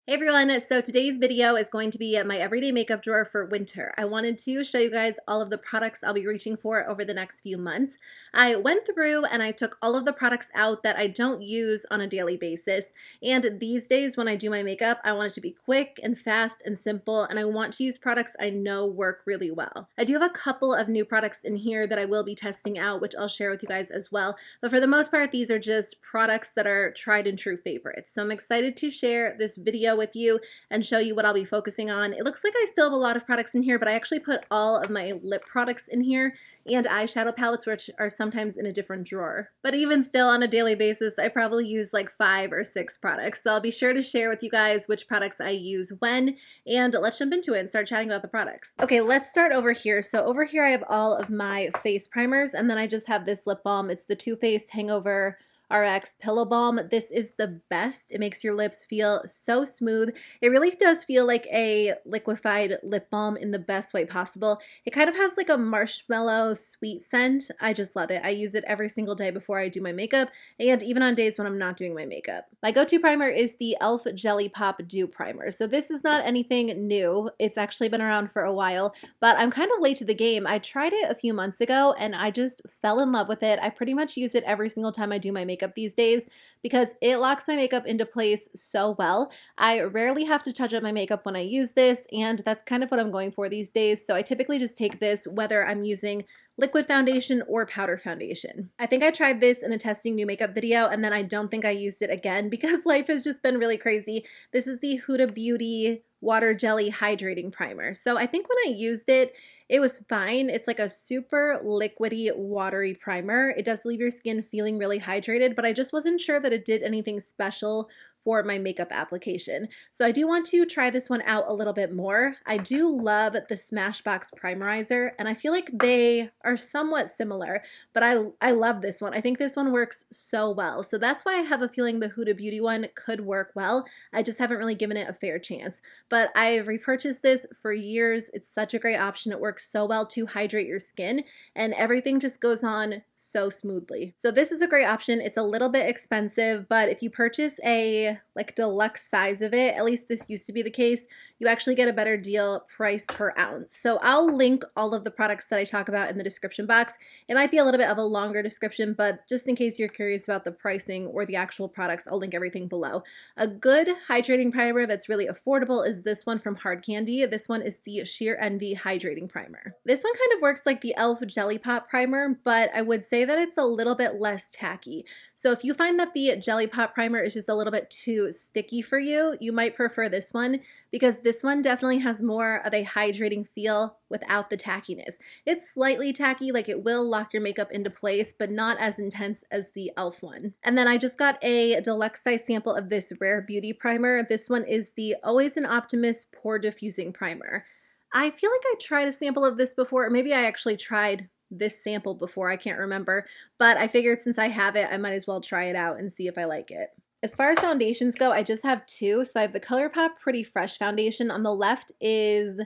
Hey everyone, so today's video is going to be my everyday makeup drawer for winter. I wanted to show you guys all of the products I'll be reaching for over the next few months. I went through and I took all of the products out that I don't use on a daily basis. And these days when I do my makeup, I want it to be quick and fast and simple, and I want to use products I know work really well. I do have a couple of new products in here that I will be testing out, which I'll share with you guys as well. But for the most part, these are just products that are tried and true favorites. So I'm excited to share this video with you and show you what I'll be focusing on. It looks like I still have a lot of products in here, but I actually put all of my lip products in here and eyeshadow palettes, which are sometimes in a different drawer. But even still, on a daily basis, I probably use like 5 or 6 products. So I'll be sure to share with you guys which products I use when, and let's jump into it and start chatting about the products. Okay, let's start over here. So over here I have all of my face primers, and then I just have this lip balm. It's the Too Faced Hangover RX Pillow Balm. This is the best. It makes your lips feel so smooth. It really does feel like a liquefied lip balm in the best way possible. It kind of has like a marshmallow sweet scent. I just love it. I use it every single day before I do my makeup, and even on days when I'm not doing my makeup. My go-to primer is the e.l.f. Jelly Pop Dew Primer. So this is not anything new. It's actually been around for a while, but I'm kind of late to the game. I tried it a few months ago and I just fell in love with it. I pretty much use it every single time I do my makeup these days because it locks my makeup into place so well. I rarely have to touch up my makeup when I use this, and that's kind of what I'm going for these days. So I typically just take this whether I'm using liquid foundation or powder foundation. I think I tried this in a testing new makeup video, and then I don't think I used it again because life has just been really crazy. This is the Huda Beauty Water Jelly Hydrating Primer. So I think when I used it, it was fine. It's like a super liquidy, watery primer. It does leave your skin feeling really hydrated, but I just wasn't sure that it did anything special for my makeup application. So I do want to try this one out a little bit more. I do love the Smashbox Primerizer, and I feel like they are somewhat similar, but I love this one. I think this one works so well. So that's why I have a feeling the Huda Beauty one could work well. I just haven't really given it a fair chance. But I've repurchased this for years. It's such a great option. It works so well to hydrate your skin, and everything just goes on so smoothly. So this is a great option. It's a little bit expensive, but if you purchase a like deluxe size of it, at least this used to be the case, you actually get a better deal price per ounce. So I'll link all of the products that I talk about in the description box. It might be a little bit of a longer description, but just in case you're curious about the pricing or the actual products, I'll link everything below. A good hydrating primer that's really affordable is this one from Hard Candy. This one is the Sheer Envy Hydrating Primer. This one kind of works like the e.l.f. Jelly Pop Primer, but I would say that it's a little bit less tacky. So if you find that the Jelly Pop Primer is just a little bit too sticky for you, you might prefer this one because this one definitely has more of a hydrating feel without the tackiness. It's slightly tacky, like it will lock your makeup into place, but not as intense as the e.l.f. one. And then I just got a deluxe size sample of this Rare Beauty Primer. This one is the Always an Optimist Pore Diffusing Primer. I feel like I tried a sample of this before, or maybe I actually tried this sample before, I can't remember, but I figured since I have it, I might as well try it out and see if I like it. As far as foundations go, I just have 2. So I have the ColourPop Pretty Fresh foundation. On the left is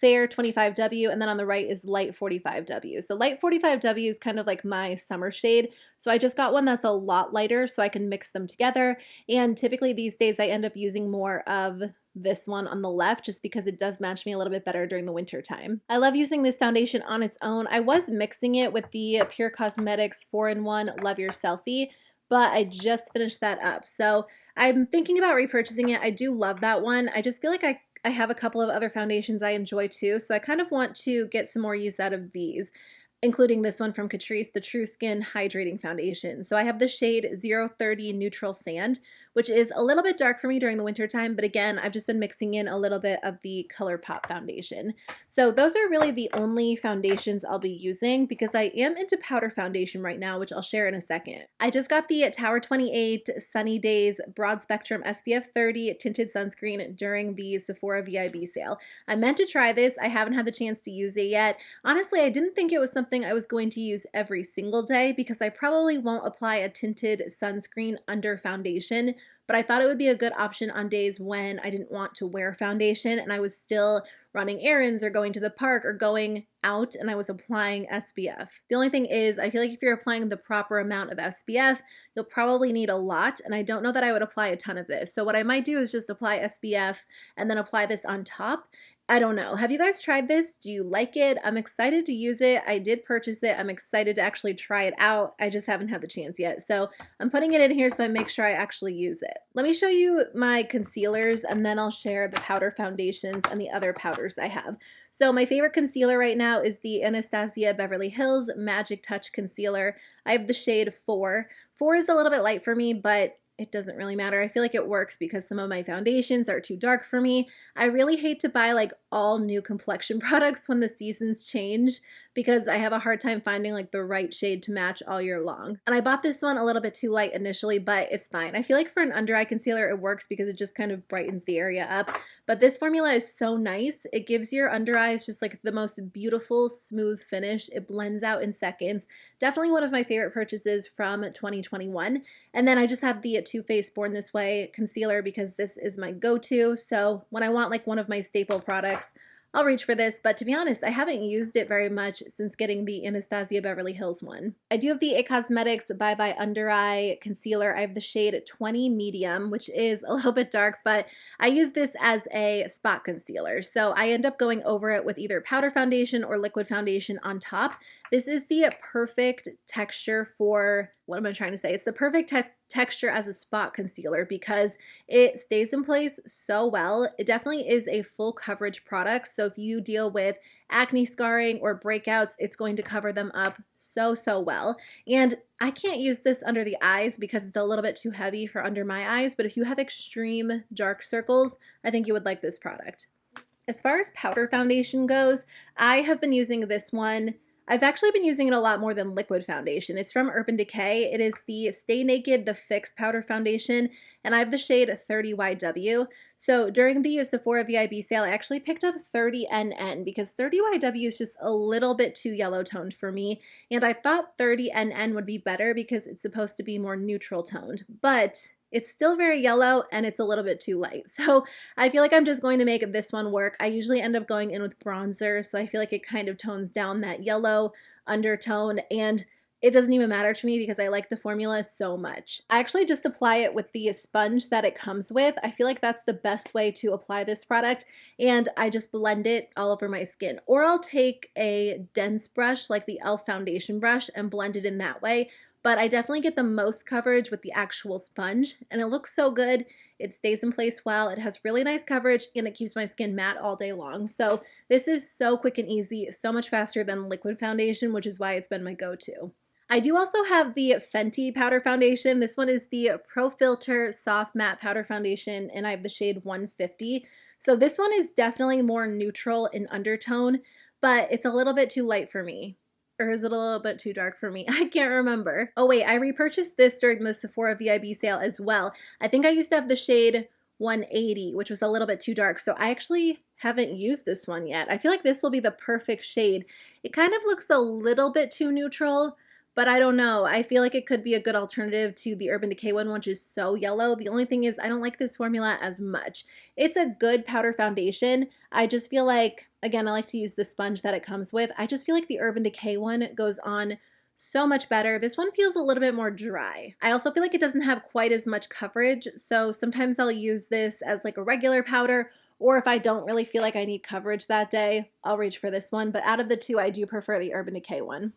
Fair 25W, and then on the right is Light 45W. So Light 45W is kind of like my summer shade. So I just got one that's a lot lighter so I can mix them together. And typically these days I end up using more of this one on the left just because it does match me a little bit better during the winter time. I love using this foundation on its own. I was mixing it with the Pure Cosmetics 4-in-1 Love Your Selfie, but I just finished that up. So I'm thinking about repurchasing it. I do love that one. I just feel like I have a couple of other foundations I enjoy too, so I kind of want to get some more use out of these, including this one from Catrice, the True Skin Hydrating Foundation. So I have the shade 030 Neutral Sand, which is a little bit dark for me during the winter time, but again, I've just been mixing in a little bit of the ColourPop foundation. So those are really the only foundations I'll be using because I am into powder foundation right now, which I'll share in a second. I just got the Tower 28 Sunny Days Broad Spectrum SPF 30 Tinted Sunscreen during the Sephora VIB sale. I meant to try this. I haven't had the chance to use it yet. Honestly, I didn't think it was something I was going to use every single day because I probably won't apply a tinted sunscreen under foundation but I thought it would be a good option on days when I didn't want to wear foundation and I was still running errands or going to the park or going out and I was applying SPF. The only thing is, I feel like if you're applying the proper amount of SPF, you'll probably need a lot, and I don't know that I would apply a ton of this. So what I might do is just apply SPF and then apply this on top. I don't know. Have you guys tried this? Do you like it? I'm excited to use it. I did purchase it. I'm excited to actually try it out. I just haven't had the chance yet. So I'm putting it in here so I make sure I actually use it. Let me show you my concealers and then I'll share the powder foundations and the other powders I have. So my favorite concealer right now is the Anastasia Beverly Hills Magic Touch Concealer. I have the shade 4. 4 is a little bit light for me, but it doesn't really matter. I feel like it works because some of my foundations are too dark for me. I really hate to buy like all new complexion products when the seasons change because I have a hard time finding like the right shade to match all year long. And I bought this one a little bit too light initially, but it's fine. I feel like for an under eye concealer, it works because it just kind of brightens the area up. But this formula is so nice. It gives your under eyes just like the most beautiful, smooth finish. It blends out in seconds. Definitely one of my favorite purchases from 2021. And then I just have the Too Faced Born This Way concealer because this is my go-to. So when I want like one of my staple products, I'll reach for this, but to be honest, I haven't used it very much since getting the Anastasia Beverly Hills one. I do have the IT Cosmetics Bye Bye Under Eye Concealer. I have the shade 20 Medium, which is a little bit dark, but I use this as a spot concealer. So I end up going over it with either powder foundation or liquid foundation on top. This is the perfect texture for, what am I trying to say? It's the perfect texture as a spot concealer because it stays in place so well. It definitely is a full coverage product. So if you deal with acne scarring or breakouts, it's going to cover them up so well. And I can't use this under the eyes because it's a little bit too heavy for under my eyes. But if you have extreme dark circles, I think you would like this product. As far as powder foundation goes, I have been using this one. I've actually been using it a lot more than liquid foundation. It's from Urban Decay. It is the Stay Naked The Fix Powder Foundation, and I have the shade 30YW. So during the Sephora VIB sale, I actually picked up 30NN because 30YW is just a little bit too yellow toned for me, and I thought 30NN would be better because it's supposed to be more neutral toned, but it's still very yellow and it's a little bit too light. So I feel like I'm just going to make this one work. I usually end up going in with bronzer, so I feel like it kind of tones down that yellow undertone, and it doesn't even matter to me because I like the formula so much. I actually just apply it with the sponge that it comes with. I feel like that's the best way to apply this product, and I just blend it all over my skin. Or I'll take a dense brush like the e.l.f. foundation brush and blend it in that way. But I definitely get the most coverage with the actual sponge, and it looks so good. It stays in place well, it has really nice coverage, and it keeps my skin matte all day long. So this is so quick and easy, so much faster than liquid foundation, which is why it's been my go-to. I do also have the Fenty powder foundation. This one is the Pro Filter Soft Matte Powder Foundation, and I have the shade 150. So this one is definitely more neutral in undertone, but it's a little bit too light for me. Or is it a little bit too dark for me? I can't remember. Oh wait, I repurchased this during the Sephora VIB sale as well. I think I used to have the shade 180, which was a little bit too dark. So I actually haven't used this one yet. I feel like this will be the perfect shade. It kind of looks a little bit too neutral, but I don't know. I feel like it could be a good alternative to the Urban Decay one, which is so yellow. The only thing is I don't like this formula as much. It's a good powder foundation. I just feel like, again, I like to use the sponge that it comes with. I just feel like the Urban Decay one goes on so much better. This one feels a little bit more dry. I also feel like it doesn't have quite as much coverage, so sometimes I'll use this as like a regular powder, or if I don't really feel like I need coverage that day, I'll reach for this one. But out of the two, I do prefer the Urban Decay one.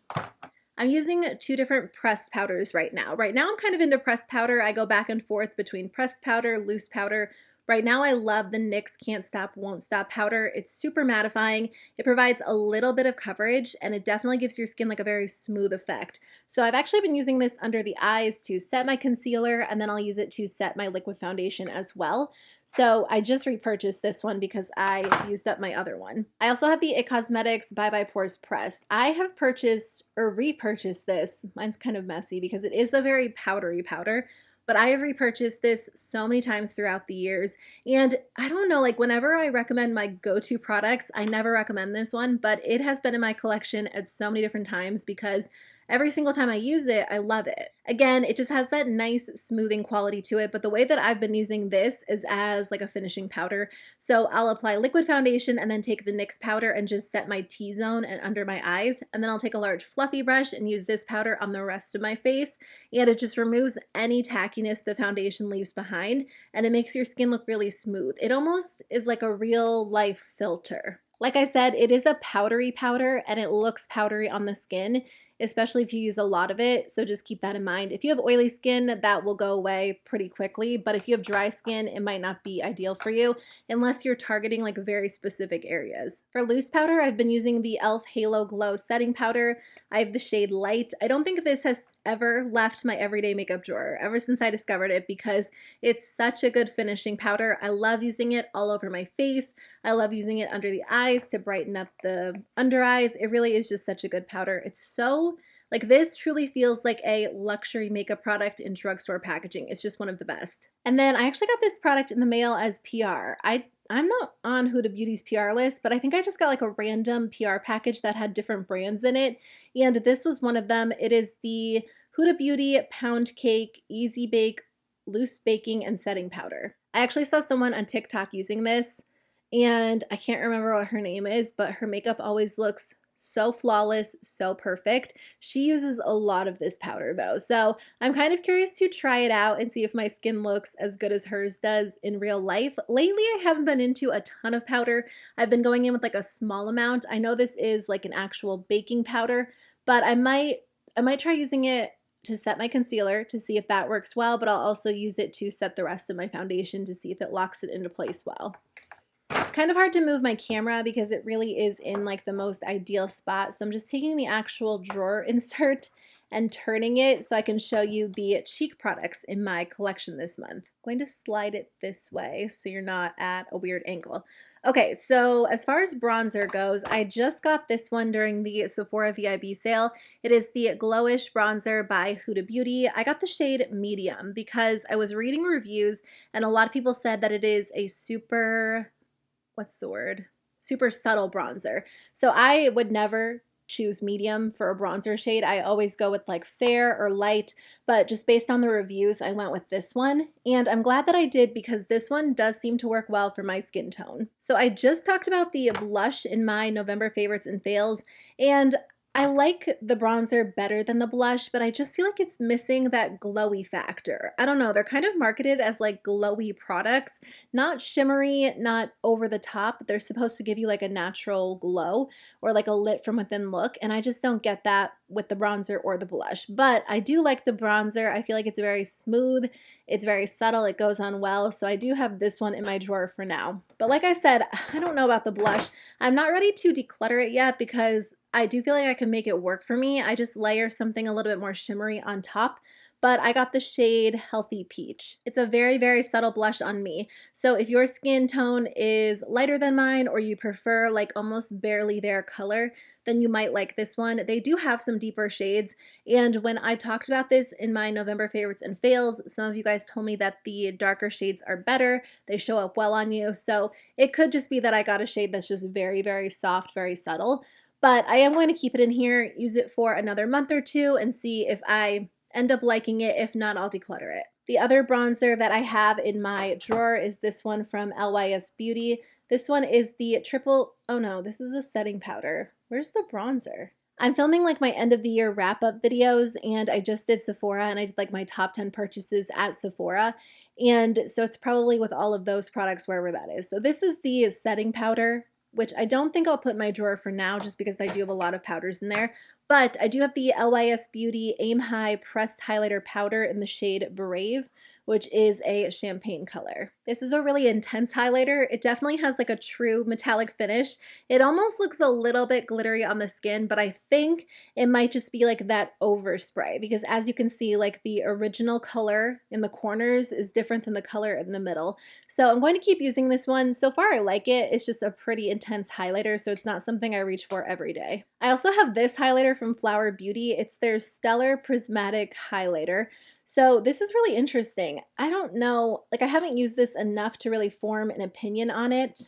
I'm using 2 different pressed powders right now. Right now I'm kind of into pressed powder. I go back and forth between pressed powder, loose powder. Right now I love the NYX Can't Stop Won't Stop powder. It's super mattifying. It provides a little bit of coverage, and it definitely gives your skin like a very smooth effect. So I've actually been using this under the eyes to set my concealer, and then I'll use it to set my liquid foundation as well. So I just repurchased this one because I used up my other one. I also have the IT Cosmetics Bye Bye Pores Pressed. I have purchased or repurchased this. Mine's kind of messy because it is a very powdery powder, but I have repurchased this so many times throughout the years. And I don't know, like whenever I recommend my go-to products, I never recommend this one, but it has been in my collection at so many different times because every single time I use it, I love it. Again, it just has that nice smoothing quality to it, but the way that I've been using this is as like a finishing powder. So I'll apply liquid foundation and then take the NYX powder and just set my T-zone and under my eyes. And then I'll take a large fluffy brush and use this powder on the rest of my face. And it just removes any tackiness the foundation leaves behind, and it makes your skin look really smooth. It almost is like a real life filter. Like I said, it is a powdery powder and it looks powdery on the skin, especially if you use a lot of it. So just keep that in mind. If you have oily skin, that will go away pretty quickly. But if you have dry skin, it might not be ideal for you unless you're targeting like very specific areas. For loose powder, I've been using the e.l.f. Halo Glow Setting Powder. I have the shade Light. I don't think this has ever left my everyday makeup drawer ever since I discovered it because it's such a good finishing powder. I love using it all over my face. I love using it under the eyes to brighten up the under eyes. It really is just such a good powder. It's so, like, this truly feels like a luxury makeup product in drugstore packaging. It's just one of the best. And then I actually got this product in the mail as PR. I'm not on Huda Beauty's PR list, but I think I just got like a random PR package that had different brands in it. And this was one of them. It is the Huda Beauty Pound Cake Easy Bake Loose Baking and Setting Powder. I actually saw someone on TikTok using this, and I can't remember what her name is, but her makeup always looks so flawless, so perfect. She uses a lot of this powder though, so I'm kind of curious to try it out and see if my skin looks as good as hers does in real life. Lately, I haven't been into a ton of powder. I've been going in with like a small amount. I know this is like an actual baking powder, but I might try using it to set my concealer to see if that works well, but I'll also use it to set the rest of my foundation to see if it locks it into place well. It's kind of hard to move my camera because it really is in like the most ideal spot. So I'm just taking the actual drawer insert and turning it so I can show you the cheek products in my collection this month. I'm going to slide it this way so you're not at a weird angle. Okay, so as far as bronzer goes, I just got this one during the Sephora VIB sale. It is the Glowish Bronzer by Huda Beauty. I got the shade Medium because I was reading reviews and a lot of people said that it is a super, what's the word? Super subtle bronzer. So I would never choose medium for a bronzer shade. I always go with like fair or light, but just based on the reviews, I went with this one. And I'm glad that I did because this one does seem to work well for my skin tone. So I just talked about the blush in my November favorites and fails, and I like the bronzer better than the blush, but I just feel like it's missing that glowy factor. I don't know, they're kind of marketed as like glowy products, not shimmery, not over the top. They're supposed to give you like a natural glow or like a lit from within look, and I just don't get that with the bronzer or the blush. But I do like the bronzer. I feel like it's very smooth, it's very subtle, it goes on well, so I do have this one in my drawer for now. But like I said, I don't know about the blush. I'm not ready to declutter it yet because I do feel like I can make it work for me. I just layer something a little bit more shimmery on top, but I got the shade Healthy Peach. It's a very, very subtle blush on me. So if your skin tone is lighter than mine or you prefer like almost barely there color, then you might like this one. They do have some deeper shades, and when I talked about this in my November favorites and fails, some of you guys told me that the darker shades are better. They show up well on you, so it could just be that I got a shade that's just very, very soft, very subtle. But I am going to keep it in here, use it for another month or two, and see if I end up liking it. If not, I'll declutter it. The other bronzer that I have in my drawer is this one from LYS Beauty. This one is the triple, oh no, this is a setting powder. Where's the bronzer? I'm filming like my end of the year wrap up videos, and I just did Sephora and I did like my top 10 purchases at Sephora. And so it's probably with all of those products wherever that is. So this is the setting powder, which I don't think I'll put in my drawer for now just because I do have a lot of powders in there. But I do have the LYS Beauty Aim High Pressed Highlighter Powder in the shade Brave, which is a champagne color. This is a really intense highlighter. It definitely has like a true metallic finish. It almost looks a little bit glittery on the skin, but I think it might just be like that overspray because as you can see, like the original color in the corners is different than the color in the middle. So I'm going to keep using this one. So far I like it. It's just a pretty intense highlighter, so it's not something I reach for every day. I also have this highlighter from Flower Beauty. It's their Stellar Prismatic Highlighter. So this is really interesting. I don't know, like I haven't used this enough to really form an opinion on it.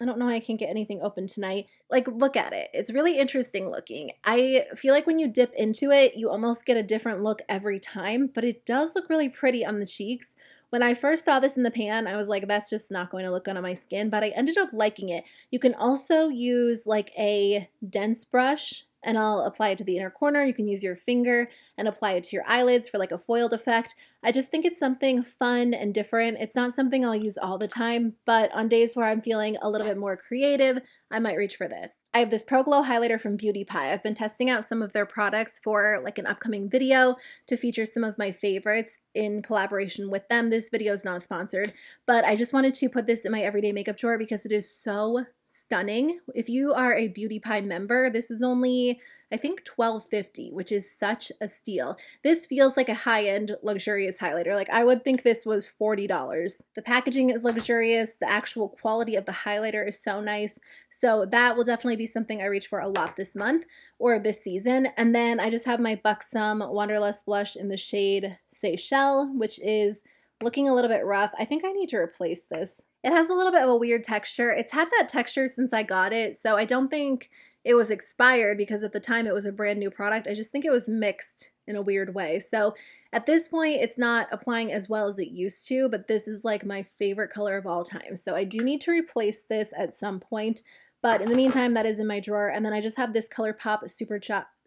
I don't know how I can't get anything open tonight. Like, look at it. It's really interesting looking. I feel like when you dip into it, you almost get a different look every time, but it does look really pretty on the cheeks. When I first saw this in the pan, I was like, that's just not going to look good on my skin, but I ended up liking it. You can also use like a dense brush and I'll apply it to the inner corner. You can use your finger and apply it to your eyelids for like a foiled effect. I just think it's something fun and different. It's not something I'll use all the time, but on days where I'm feeling a little bit more creative, I might reach for this. I have this Pro Glow highlighter from Beauty Pie. I've been testing out some of their products for like an upcoming video to feature some of my favorites in collaboration with them. This video is not sponsored, but I just wanted to put this in my everyday makeup drawer because it is so stunning. If you are a Beauty Pie member, this is only, I think, $12.50, which is such a steal. This feels like a high-end luxurious highlighter. Like, I would think this was $40. The packaging is luxurious. The actual quality of the highlighter is so nice. So that will definitely be something I reach for a lot this month or this season. And then I just have my Buxom Wanderlust blush in the shade Seychelles, which is looking a little bit rough. I think I need to replace this. It has a little bit of a weird texture. It's had that texture since I got it, so I don't think it was expired because at the time it was a brand new product. I just think it was mixed in a weird way. So at this point, it's not applying as well as it used to, but this is like my favorite color of all time. So I do need to replace this at some point, but in the meantime, that is in my drawer. And then I just have this ColourPop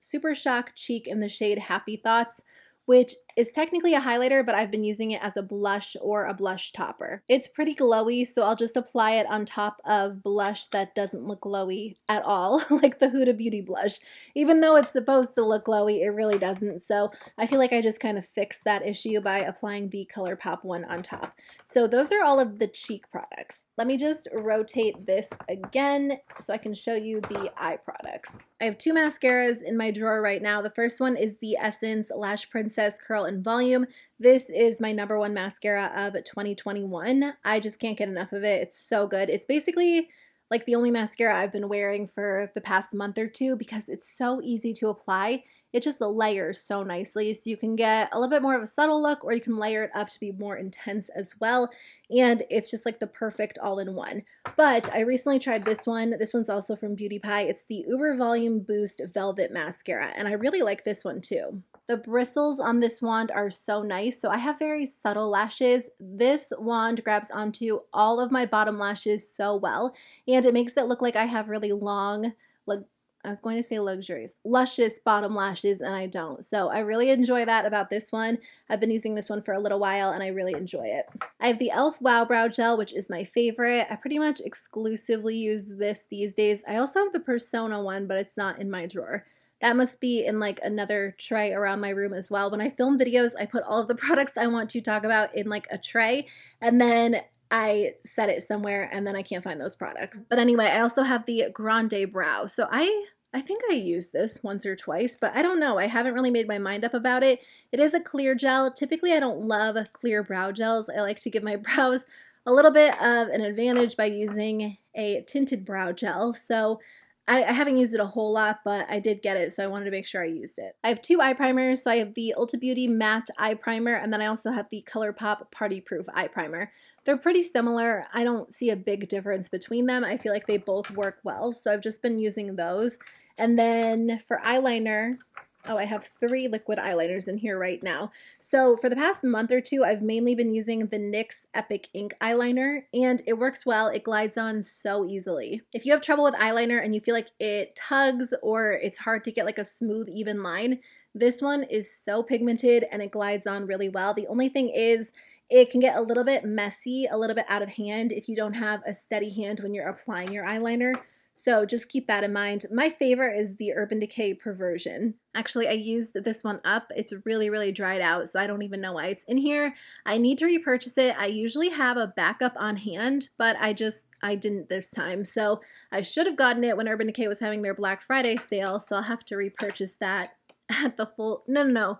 Super Shock Cheek in the shade Happy Thoughts, which is technically a highlighter, but I've been using it as a blush or a blush topper. It's pretty glowy, so I'll just apply it on top of blush that doesn't look glowy at all, like the Huda Beauty blush. Even though it's supposed to look glowy, it really doesn't, so I feel like I just kind of fixed that issue by applying the ColourPop one on top. So those are all of the cheek products. Let me just rotate this again so I can show you the eye products. I have two mascaras in my drawer right now. The first one is the Essence Lash Princess Curl and Volume. This is my #1 mascara of 2021. I just can't get enough of it. It's so good. It's basically like the only mascara I've been wearing for the past month or two because it's so easy to apply. It just layers so nicely, so you can get a little bit more of a subtle look or you can layer it up to be more intense as well, and it's just like the perfect all-in-one. But I recently tried this one. This one's also from Beauty Pie. It's the Uber Volume Boost Velvet Mascara, and I really like this one too. The bristles on this wand are so nice. So I have very subtle lashes. This wand grabs onto all of my bottom lashes so well, and it makes it look like I have really long, like, I was going to say luxurious, luscious bottom lashes, and I don't. So I really enjoy that about this one. I've been using this one for a little while, and I really enjoy it. I have the e.l.f. Wow Brow Gel, which is my favorite. I pretty much exclusively use this these days. I also have the Persona one, but it's not in my drawer. That must be in like another tray around my room as well. When I film videos, I put all of the products I want to talk about in like a tray, and then I set it somewhere and then I can't find those products. But anyway, I also have the Grande Brow. So I think I used this once or twice, but I don't know. I haven't really made my mind up about it. It is a clear gel. Typically, I don't love clear brow gels. I like to give my brows a little bit of an advantage by using a tinted brow gel. So I haven't used it a whole lot, but I did get it, so I wanted to make sure I used it. I have two eye primers. So I have the Ulta Beauty Matte Eye Primer, and then I also have the ColourPop Party Proof Eye Primer. They're pretty similar. I don't see a big difference between them. I feel like they both work well, so I've just been using those. And then for eyeliner, oh, I have 3 liquid eyeliners in here right now. So for the past month or two, I've mainly been using the NYX Epic Ink eyeliner, and it works well. It glides on so easily. If you have trouble with eyeliner and you feel like it tugs or it's hard to get like a smooth, even line, this one is so pigmented and it glides on really well. The only thing is it can get a little bit messy, a little bit out of hand if you don't have a steady hand when you're applying your eyeliner. So just keep that in mind. My favorite is the Urban Decay Perversion. Actually, I used this one up. It's really, really dried out, so I don't even know why it's in here. I need to repurchase it. I usually have a backup on hand, but I didn't this time. So I should have gotten it when Urban Decay was having their Black Friday sale, so I'll have to repurchase that at the full, no.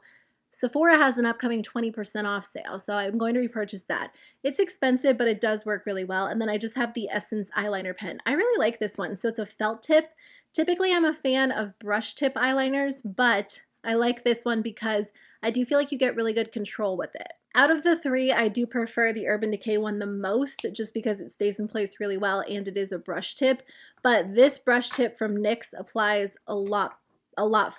Sephora has an upcoming 20% off sale, so I'm going to repurchase that. It's expensive, but it does work really well. And then I just have the Essence eyeliner pen. I really like this one. So it's a felt tip. Typically, I'm a fan of brush tip eyeliners, but I like this one because I do feel like you get really good control with it. Out of the three, I do prefer the Urban Decay one the most just because it stays in place really well and it is a brush tip. But this brush tip from NYX applies a lot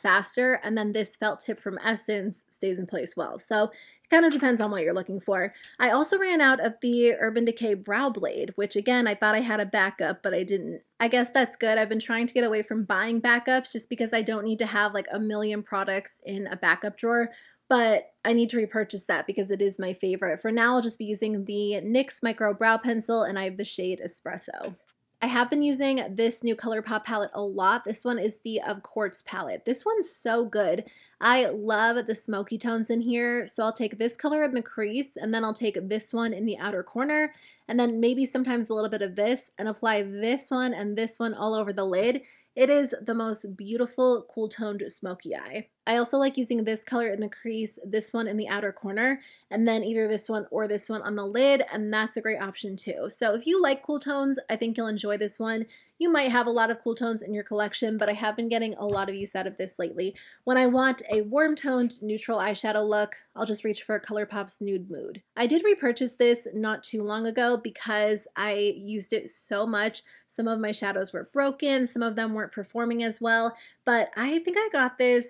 faster, and then this felt tip from Essence stays in place well. So it kind of depends on what you're looking for. I also ran out of the Urban Decay Brow Blade, which again, I thought I had a backup, but I didn't. I guess that's good. I've been trying to get away from buying backups just because I don't need to have like a million products in a backup drawer. But I need to repurchase that because it is my favorite. For now, I'll just be using the NYX Micro Brow Pencil, and I have the shade Espresso. I have been using this new ColourPop palette a lot. This one is the Of Quartz palette. This one's so good. I love the smoky tones in here, so I'll take this color in the crease, and then I'll take this one in the outer corner, and then maybe sometimes a little bit of this, and apply this one and this one all over the lid. It is the most beautiful cool toned smoky eye. I also like using this color in the crease, this one in the outer corner, and then either this one or this one on the lid, and that's a great option too. So if you like cool tones, I think you'll enjoy this one. You might have a lot of cool tones in your collection, but I have been getting a lot of use out of this lately. When I want a warm toned neutral eyeshadow look, I'll just reach for ColourPop's Nude Mood. I did repurchase this not too long ago because I used it so much. Some of my shadows were broken, some of them weren't performing as well, but I think I got this,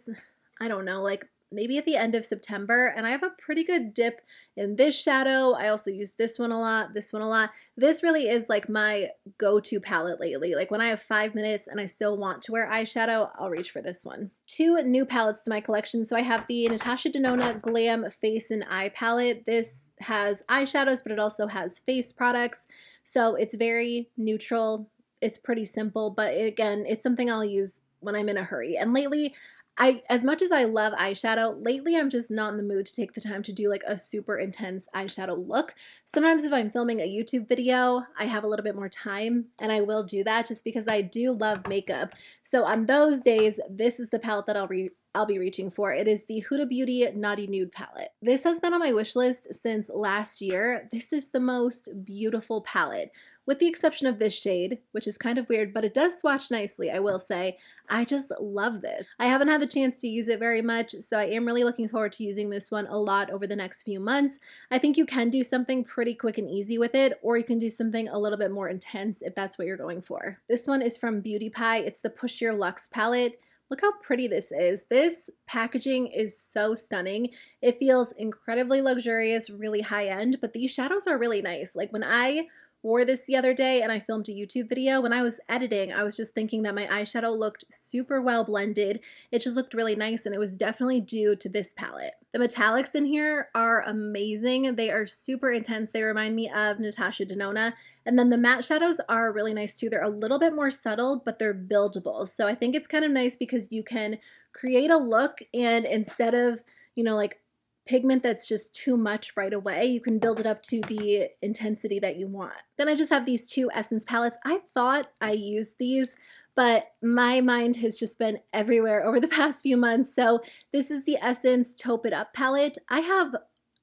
I don't know, like maybe at the end of September, and I have a pretty good dip in this shadow. I also use this one a lot, this one a lot. This really is like my go-to palette lately. Like when I have 5 minutes and I still want to wear eyeshadow, I'll reach for this one. Two new palettes to my collection. So I have the Natasha Denona Glam Face and Eye palette. This has eyeshadows, but it also has face products. So it's very neutral. It's pretty simple, but again, it's something I'll use when I'm in a hurry. And lately, as much as I love eyeshadow, lately I'm just not in the mood to take the time to do like a super intense eyeshadow look. Sometimes if I'm filming a YouTube video, I have a little bit more time and I will do that just because I do love makeup. So on those days, this is the palette that I'll be reaching for. It is the Huda Beauty Naughty Nude palette. This has been on my wish list since last year. This is the most beautiful palette, with the exception of this shade, which is kind of weird, but it does swatch nicely, I will say. I just love this. I haven't had the chance to use it very much, so I am really looking forward to using this one a lot over the next few months. I think you can do something pretty quick and easy with it, or you can do something a little bit more intense if that's what you're going for. This one is from Beauty Pie. It's the Push Your Luxe palette. Look how pretty this is. This packaging is so stunning. It feels incredibly luxurious, really high end, but these shadows are really nice. Like when I wore this the other day and I filmed a YouTube video, when I was editing, I was just thinking that my eyeshadow looked super well blended. It just looked really nice, and it was definitely due to this palette. The metallics in here are amazing. They are super intense. They remind me of Natasha Denona. And then the matte shadows are really nice too. They're a little bit more subtle, but they're buildable. So I think it's kind of nice because you can create a look, and instead of, you know, like pigment that's just too much right away, you can build it up to the intensity that you want. Then I just have these two Essence palettes. I thought I used these, but my mind has just been everywhere over the past few months. So this is the Essence Taupe It Up palette. I have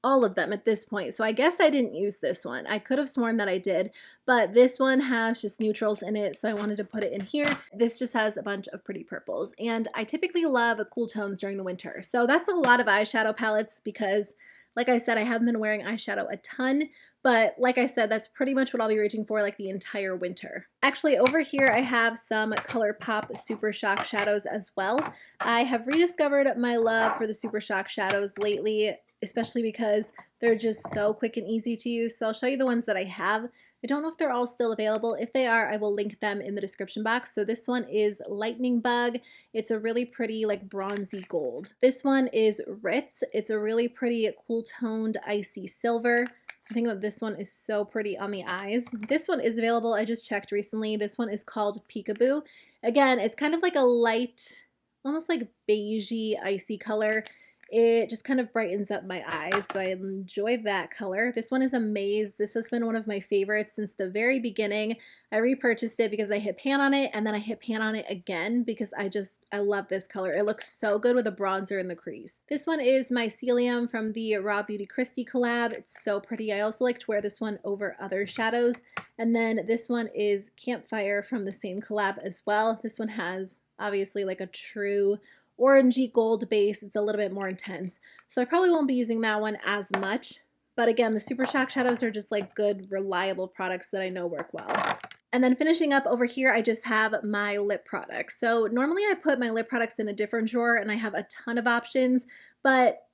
all of them at this point, so I guess I didn't use this one. I could have sworn that I did, but this one has just neutrals in it, so I wanted to put it in here. This just has a bunch of pretty purples, and I typically love cool tones during the winter. So that's a lot of eyeshadow palettes because, like I said, I haven't been wearing eyeshadow a ton, but like I said, that's pretty much what I'll be reaching for like the entire winter. Actually, over here I have some ColourPop Super Shock shadows as well. I have rediscovered my love for the Super Shock shadows lately, especially because they're just so quick and easy to use. So I'll show you the ones that I have. I don't know if they're all still available. If they are, I will link them in the description box. So this one is Lightning Bug. It's a really pretty like bronzy gold. This one is Ritz. It's a really pretty cool toned icy silver. I think that this one is so pretty on the eyes. This one is available. I just checked recently. This one is called Peekaboo. Again, it's kind of like a light, almost like beigey icy color. It just kind of brightens up my eyes, so I enjoy that color. This one is Amaze. This has been one of my favorites since the very beginning. I repurchased it because I hit pan on it, and then I hit pan on it again because I love this color. It looks so good with a bronzer in the crease. This one is Mycelium from the Raw Beauty Kristi collab. It's so pretty. I also like to wear this one over other shadows. And then this one is Campfire from the same collab as well. This one has obviously like a true orangey gold base. It's a little bit more intense, so I probably won't be using that one as much, But again, the Super Shock shadows are just like good, reliable products that I know work well. And then finishing up over here, I just have my lip products. So normally I put my lip products in a different drawer and I have a ton of options, but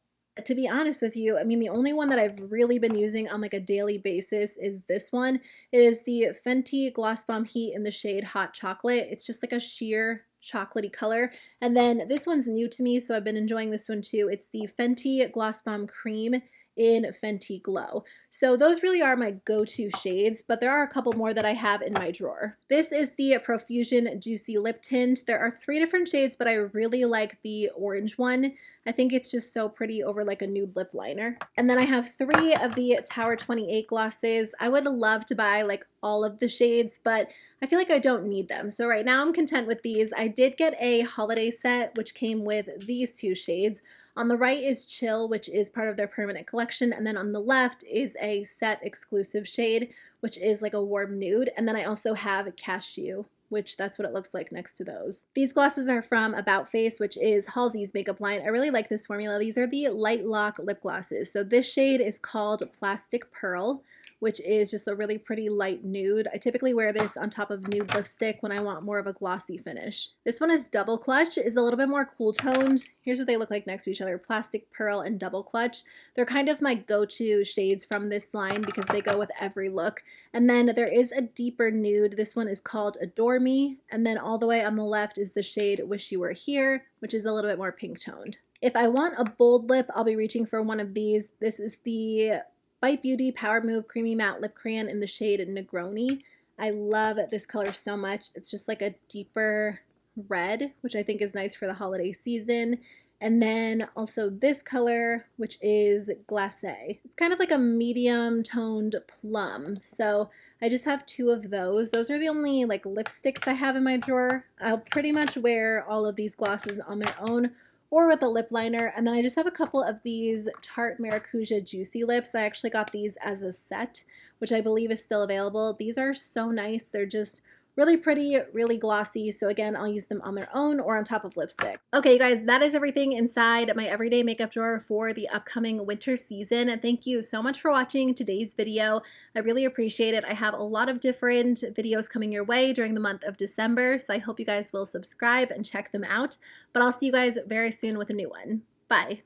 to be honest with you, I mean, the only one that I've really been using on like a daily basis is this one. It is the Fenty Gloss Bomb Heat in the shade Hot Chocolate. It's just like a sheer chocolatey color. And then this one's new to me, so I've been enjoying this one too. It's the Fenty Gloss Bomb Cream in Fenty Glow. So those really are my go-to shades, but there are a couple more that I have in my drawer. This is the Profusion Juicy Lip Tint. There are 3 different shades, but I really like the orange one. I think it's just so pretty over like a nude lip liner. And then I have 3 of the Tower 28 glosses. I would love to buy like all of the shades, but I feel like I don't need them. So right now I'm content with these. I did get a holiday set, which came with these 2 shades. On the right is Chill, which is part of their permanent collection. And then on the left is a set exclusive shade, which is like a warm nude. And then I also have Cashew, which that's what it looks like next to those. These glosses are from About Face, which is Halsey's makeup line. I really like this formula. These are the Light Lock lip glosses. So this shade is called Plastic Pearl, which is just a really pretty light nude. I typically wear this on top of nude lipstick when I want more of a glossy finish. This one is Double Clutch, is a little bit more cool toned. Here's what they look like next to each other, Plastic Pearl and Double Clutch. They're kind of my go-to shades from this line because they go with every look. And then there is a deeper nude. This one is called Adore Me. And then all the way on the left is the shade Wish You Were Here, which is a little bit more pink toned. If I want a bold lip, I'll be reaching for one of these. This is the Bite Beauty Power Move Creamy Matte Lip Crayon in the shade Negroni. I love this color so much. It's just like a deeper red, which I think is nice for the holiday season. And then also this color, which is Glacé. It's kind of like a medium toned plum. So I just have 2 of those. Those are the only like lipsticks I have in my drawer. I'll pretty much wear all of these glosses on their own or with a lip liner. And then I just have a couple of these Tarte Maracuja Juicy Lips. I actually got these as a set, which I believe is still available. These are so nice. They're just really pretty, really glossy. So again, I'll use them on their own or on top of lipstick. Okay, you guys, that is everything inside my everyday makeup drawer for the upcoming winter season. Thank you so much for watching today's video. I really appreciate it. I have a lot of different videos coming your way during the month of December, so I hope you guys will subscribe and check them out. But I'll see you guys very soon with a new one. Bye.